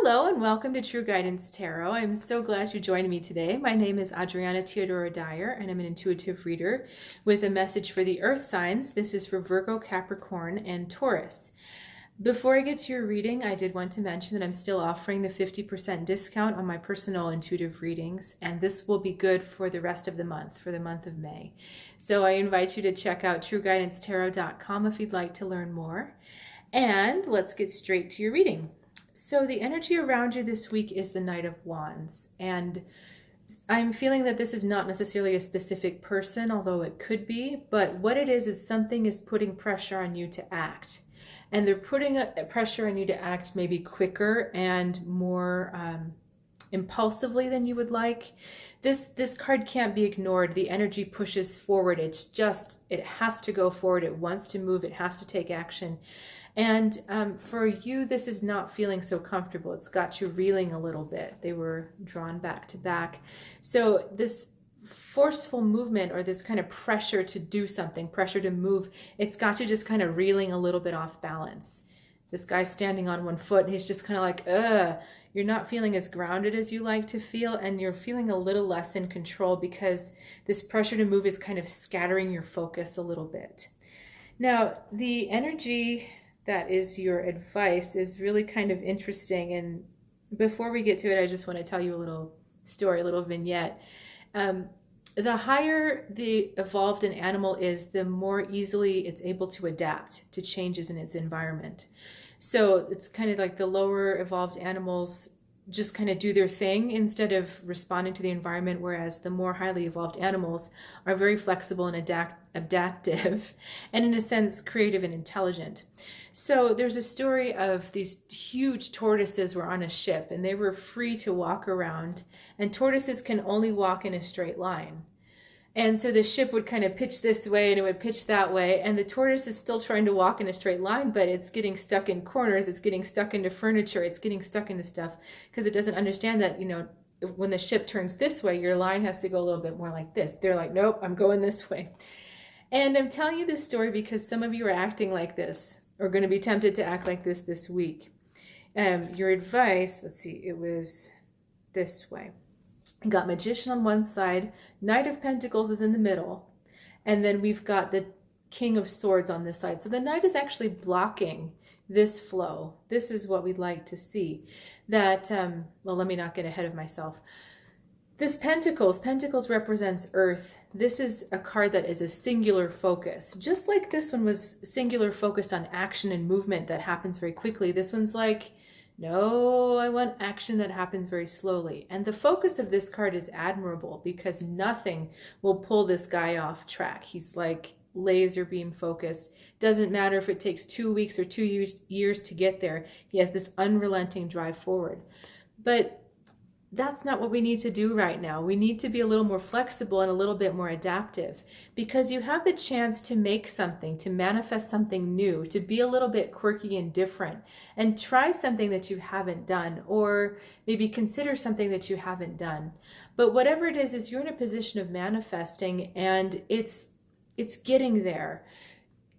Hello and welcome to True Guidance Tarot. I'm so glad you joined me today. My name is Adriana Teodoro-Dier and I'm an intuitive reader with a message for the earth signs. This is for Virgo, Capricorn, and Taurus. Before I get to your reading, I did want to mention that I'm still offering the 50% discount on my personal intuitive readings, and this will be good for the rest of the month, for the month of May. So I invite you to check out trueguidancetarot.com if you'd like to learn more. And let's get straight to your reading. So the energy around you this week is the Knight of Wands, and I'm feeling that this is not necessarily a specific person, although it could be, but what it is something is putting pressure on you to act. And they're putting a pressure on you to act maybe quicker and more impulsively than you would like. This card can't be ignored. The energy pushes forward. It has to go forward. It wants to move. It has to take action. And for you, this is not feeling so comfortable. It's got you reeling a little bit. They were drawn back to back. So this forceful movement, or this kind of pressure to do something, pressure to move, it's got you just kind of reeling a little bit off balance. This guy's standing on one foot and he's just kind of like, you're not feeling as grounded as you like to feel, and you're feeling a little less in control because this pressure to move is kind of scattering your focus a little bit. Now, the energy that is your advice is really kind of interesting. And before we get to it, I just want to tell you a little story, a little vignette. The higher the evolved an animal is, the more easily it's able to adapt to changes in its environment. So it's kind of like the lower evolved animals just kind of do their thing instead of responding to the environment, whereas the more highly evolved animals are very flexible and adaptive, and in a sense creative and intelligent. So there's a story of these huge tortoises were on a ship and they were free to walk around, and tortoises can only walk in a straight line. And so the ship would kind of pitch this way and it would pitch that way, and the tortoise is still trying to walk in a straight line, but it's getting stuck in corners, it's getting stuck into furniture, it's getting stuck into stuff because it doesn't understand that, when the ship turns this way, your line has to go a little bit more like this. They're like, nope, I'm going this way. And I'm telling you this story because some of you are acting like this, or going to be tempted to act like this week. Your advice, let's see, it was this way. You got Magician on one side, Knight of Pentacles is in the middle, and then we've got the King of Swords on this side. So the Knight is actually blocking this flow. This is what we'd like to see. That, well, let me not get ahead of myself. This Pentacles represents Earth. This is a card that is a singular focus. Just like this one was singular focused on action and movement that happens very quickly, this one's like, no, I want action that happens very slowly. And the focus of this card is admirable because nothing will pull this guy off track. He's like laser beam focused. Doesn't matter if it takes 2 weeks or 2 years to get there. He has this unrelenting drive forward. But that's not what we need to do right now. We need to be a little more flexible and a little bit more adaptive, because you have the chance to make something, to manifest something new, to be a little bit quirky and different, and try something that you haven't done, or maybe consider something that you haven't done. But whatever it is you're in a position of manifesting, and it's getting there.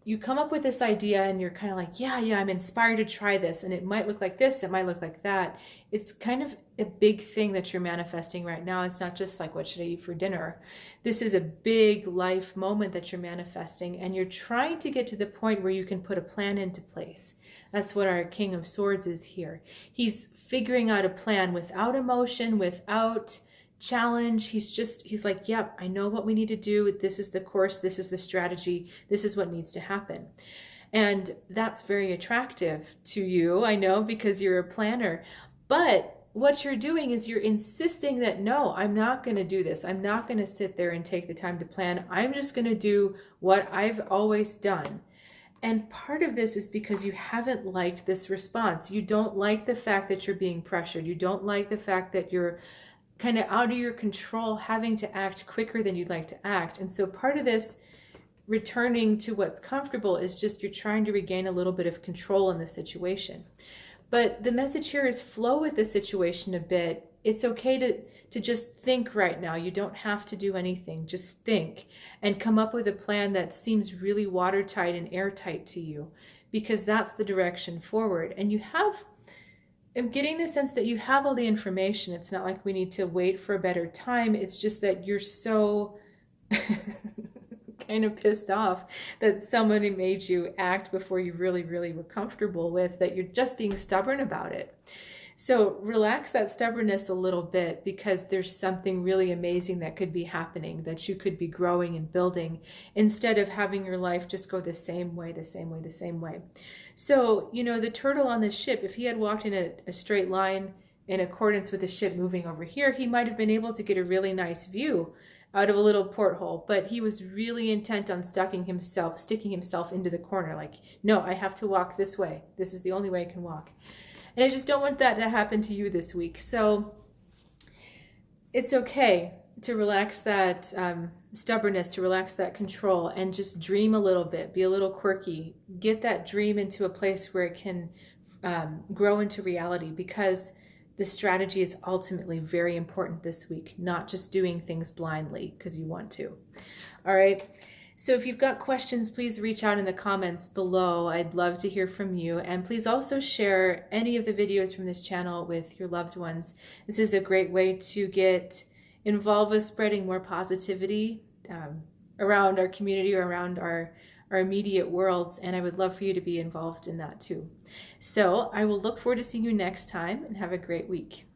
You come up with this idea and you're kind of like, yeah, I'm inspired to try this. And it might look like this, it might look like that. It's kind of a big thing that you're manifesting right now. It's not just like, what should I eat for dinner? This is a big life moment that you're manifesting, and you're trying to get to the point where you can put a plan into place. That's what our King of Swords is here. He's figuring out a plan without emotion, without challenge. He's like, yep, I know what we need to do. This is the course. This is the strategy. This is what needs to happen. And that's very attractive to you, I know, because you're a planner. But what you're doing is you're insisting that, no, I'm not going to do this. I'm not going to sit there and take the time to plan. I'm just going to do what I've always done. And part of this is because you haven't liked this response. You don't like the fact that you're being pressured. You don't like the fact that you're kind of out of your control, having to act quicker than you'd like to act. And so part of this returning to what's comfortable is just you're trying to regain a little bit of control in the situation. But the message here is flow with the situation a bit. It's okay to just think right now. You don't have to do anything. Just think and come up with a plan that seems really watertight and airtight to you, because that's the direction forward. And you have I'm getting the sense that you have all the information. It's not like we need to wait for a better time. It's just that you're so kind of pissed off that somebody made you act before you really, really were comfortable with, that you're just being stubborn about it. So relax that stubbornness a little bit, because there's something really amazing that could be happening, that you could be growing and building, instead of having your life just go the same way, the same way, the same way. So, you know, the turtle on the ship, if he had walked in a straight line in accordance with the ship moving over here, he might have been able to get a really nice view out of a little porthole, but he was really intent on sticking himself into the corner. Like, no, I have to walk this way. This is the only way I can walk. And I just don't want that to happen to you this week. So it's okay to relax that stubbornness, to relax that control, and just dream a little bit, be a little quirky, get that dream into a place where it can grow into reality, because the strategy is ultimately very important this week, not just doing things blindly because you want to. All right. So if you've got questions, please reach out in the comments below. I'd love to hear from you. And please also share any of the videos from this channel with your loved ones. This is a great way to get involved with spreading more positivity around our community or around our immediate worlds. And I would love for you to be involved in that too. So I will look forward to seeing you next time, and have a great week.